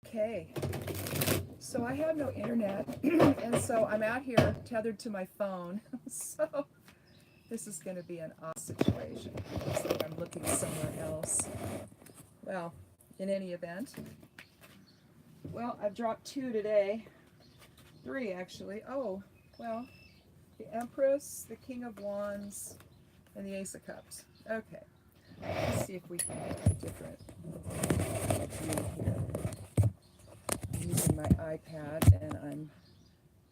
Okay, so I have no internet, and so I'm out here tethered to my phone. So this is going to be an odd situation. Looks like I'm looking somewhere else. Well, in any event, well, I've dropped two today. Three, actually. Oh, well, the Empress, the King of Wands, and the Ace of Cups. Okay, let's see if we can get a different view here. I'm using my iPad, and I'm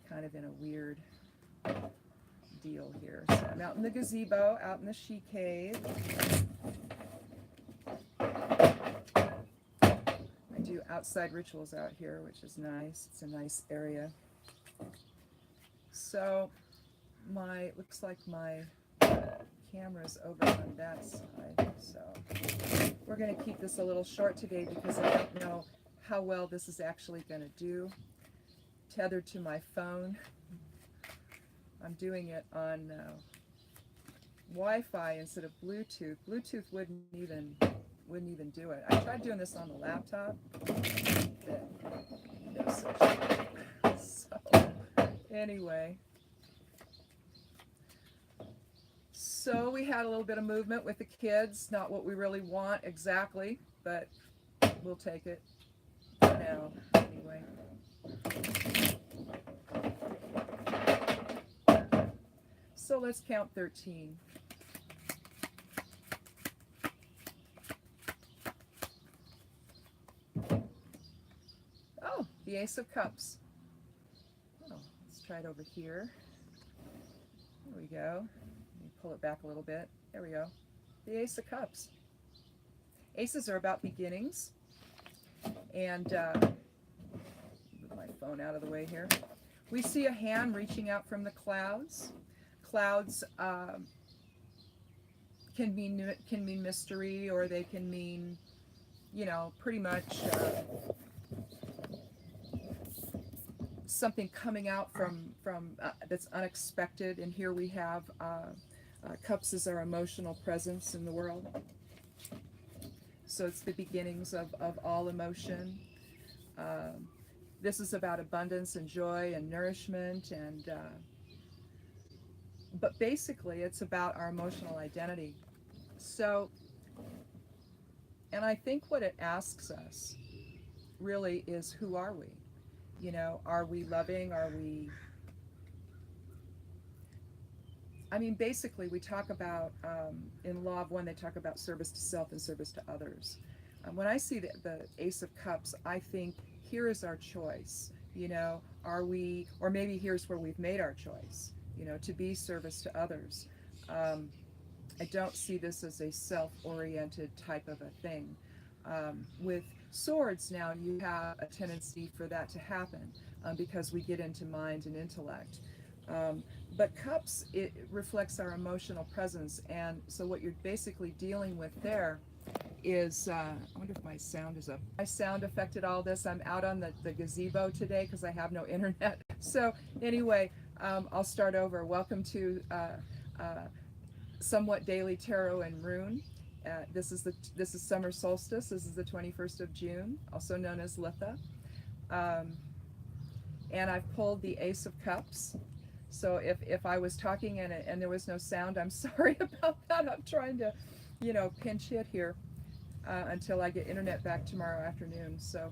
kind of in a weird deal here. So I'm out in the gazebo, out in the she cave. I do outside rituals out here, which is nice. It's a nice area. So looks like my camera's over on that side. So we're going to keep this a little short today because I don't know how well this is actually going to do. Tethered to my phone. I'm doing it on Wi-Fi instead of Bluetooth. Bluetooth wouldn't even do it. I tried doing this on the laptop. No such thing. So anyway, so we had a little bit of movement with the kids. Not what we really want exactly, but we'll take it for now. Anyway. So let's count 13. Oh, the Ace of Cups. Oh, let's try it over here. There we go. Let me pull it back a little bit. There we go. The Ace of Cups. Aces are about beginnings. And move my phone out of the way here. We see a hand reaching out from the clouds. Clouds can mean mystery, or they can mean, you know, pretty much something coming out from that's unexpected. And here we have cups as our emotional presence in the world. So it's the beginnings of all emotion. This is about abundance and joy and nourishment, and but basically it's about our emotional identity. So, and I think what it asks us really is, who are we? You know, are we loving? Are we, I mean, basically we talk about, in Law of One, they talk about service to self and service to others. When I see the Ace of Cups, I think here is our choice. You know, are we, or maybe here's where we've made our choice, you know, to be service to others. I don't see this as a self-oriented type of a thing. With swords now, you have a tendency for that to happen because we get into mind and intellect. But cups, it reflects our emotional presence. And so what you're basically dealing with there is, I wonder if my sound is up. My sound affected all this. I'm out on the gazebo today because I have no internet. So anyway, I'll start over. Welcome to Somewhat Daily Tarot and Rune. This is summer solstice. This is the 21st of June, also known as Litha. And I've pulled the Ace of Cups. So if I was talking and there was no sound, I'm sorry about that. I'm trying to, you know, pinch hit here until I get internet back tomorrow afternoon. So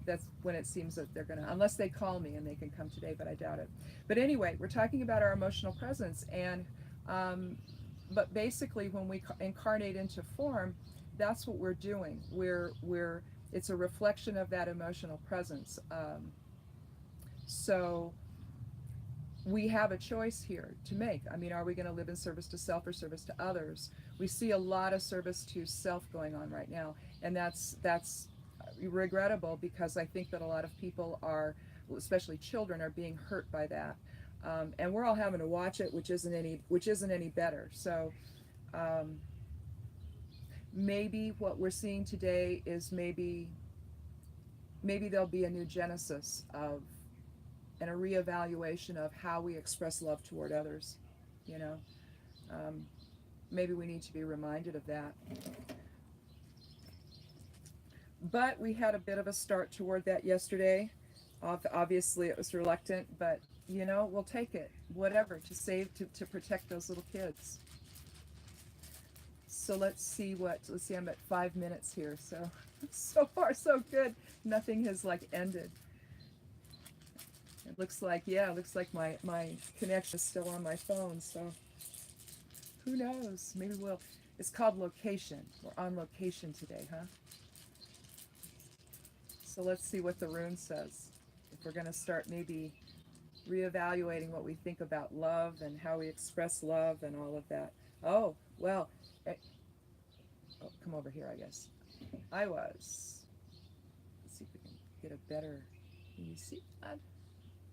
that's when it seems that they're gonna, unless they call me and they can come today, but I doubt it. But anyway, we're talking about our emotional presence, and but basically when we incarnate into form, that's what we're doing. It's a reflection of that emotional presence. So we have a choice here to make. I mean, are we going to live in service to self or service to others? We see a lot of service to self going on right now, and that's regrettable, because I think that a lot of people are, especially children, are being hurt by that. And we're all having to watch it, which isn't any better. So maybe what we're seeing today is maybe there'll be a new genesis of, and a reevaluation of how we express love toward others. You know, maybe we need to be reminded of that. But we had a bit of a start toward that yesterday. Obviously, it was reluctant, but we'll take it, whatever, to save, to protect those little kids. So let's see, I'm at 5 minutes here, so so far so good. Nothing has like ended. It looks like, yeah, it looks like my connection is still on my phone, so who knows? Maybe we'll, it's called location. We're on location today, huh? So let's see what the rune says. If we're going to start maybe reevaluating what we think about love and how we express love and all of that. Oh, well, oh, come over here, I guess. I was. Let's see if we can get a better. Can you see that?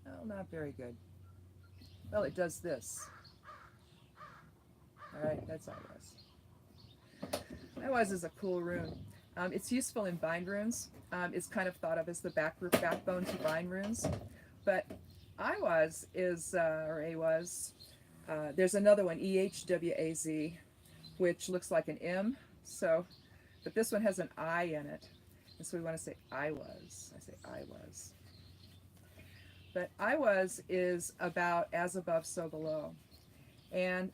Oh, not very good. Well, it does this. All right, that's I was. I was is a cool rune. It's useful in bind runes. It's kind of thought of as the backbone to bind runes. But I was is, or A was, there's another one, EHWAZ, which looks like an M. So, but this one has an I in it. And so we want to say I was. I say I was. But I was is about as above, so below. And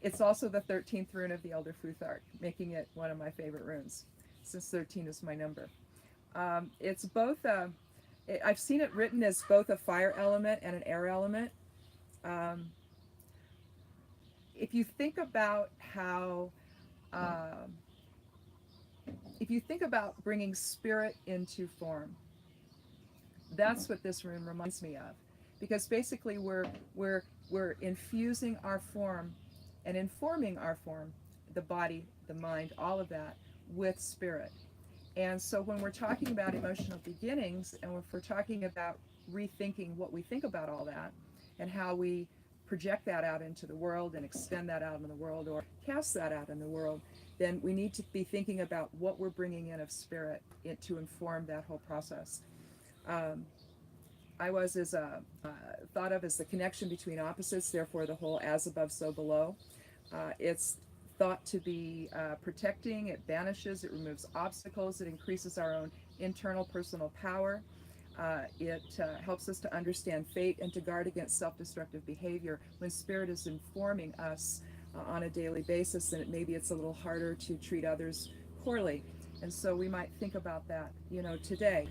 it's also the 13th rune of the Elder Futhark, making it one of my favorite runes, since 13 is my number. It's both, I've seen it written as both a fire element and an air element. If you think about how, um, if you think about bringing spirit into form, that's what this rune reminds me of, because basically we're infusing our form and informing our form, the body, the mind, all of that, with spirit. And so when we're talking about emotional beginnings, and if we're talking about rethinking what we think about all that and how we project that out into the world and extend that out in the world or cast that out in the world, then we need to be thinking about what we're bringing in of spirit to inform that whole process. I was is thought of as the connection between opposites, therefore the whole as above, so below. It's thought to be protecting, it banishes, it removes obstacles, it increases our own internal personal power. It helps us to understand fate and to guard against self-destructive behavior. When spirit is informing us on a daily basis, then maybe it's a little harder to treat others poorly. And so we might think about that, today.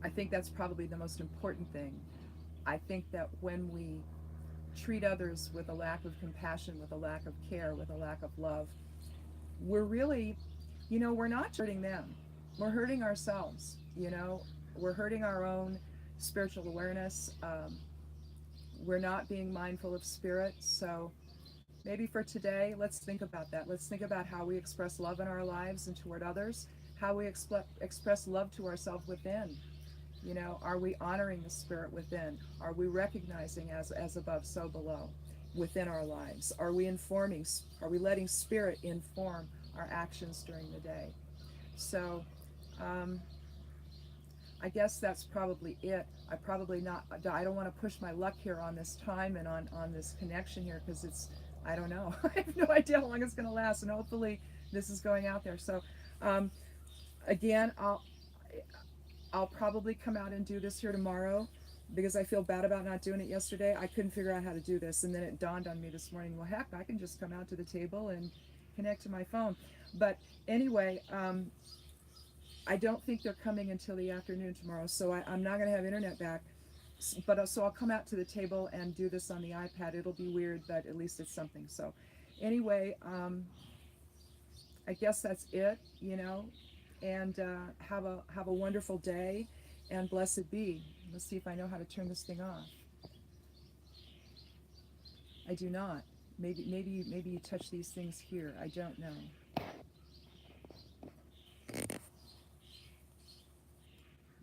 I think that's probably the most important thing. I think that when we treat others with a lack of compassion, with a lack of care, with a lack of love, we're really, we're not hurting them. We're hurting ourselves, we're hurting our own spiritual awareness. We're not being mindful of spirit. So maybe for today, let's think about that. Let's think about how we express love in our lives and toward others, how we express love to ourselves within. Are we honoring the spirit within? Are we recognizing as above, so below within our lives? Are we letting spirit inform our actions during the day? So I guess that's probably it. I don't want to push my luck here on this time and on this connection here, because I don't know. I have no idea how long it's going to last, and hopefully this is going out there. So again, I'll probably come out and do this here tomorrow, because I feel bad about not doing it yesterday. I couldn't figure out how to do this, and then it dawned on me this morning, well, heck, I can just come out to the table and connect to my phone. But anyway, I don't think they're coming until the afternoon tomorrow, so I'm not going to have internet back. But so I'll come out to the table and do this on the iPad. It'll be weird, but at least it's something. So anyway, I guess that's it, and have a wonderful day, and blessed be. Let's see if I know how to turn this thing off. I do not. Maybe you touch these things here. I don't know.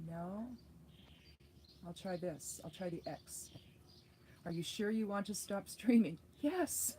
No? I'll try this. I'll try the X. Are you sure you want to stop streaming? Yes.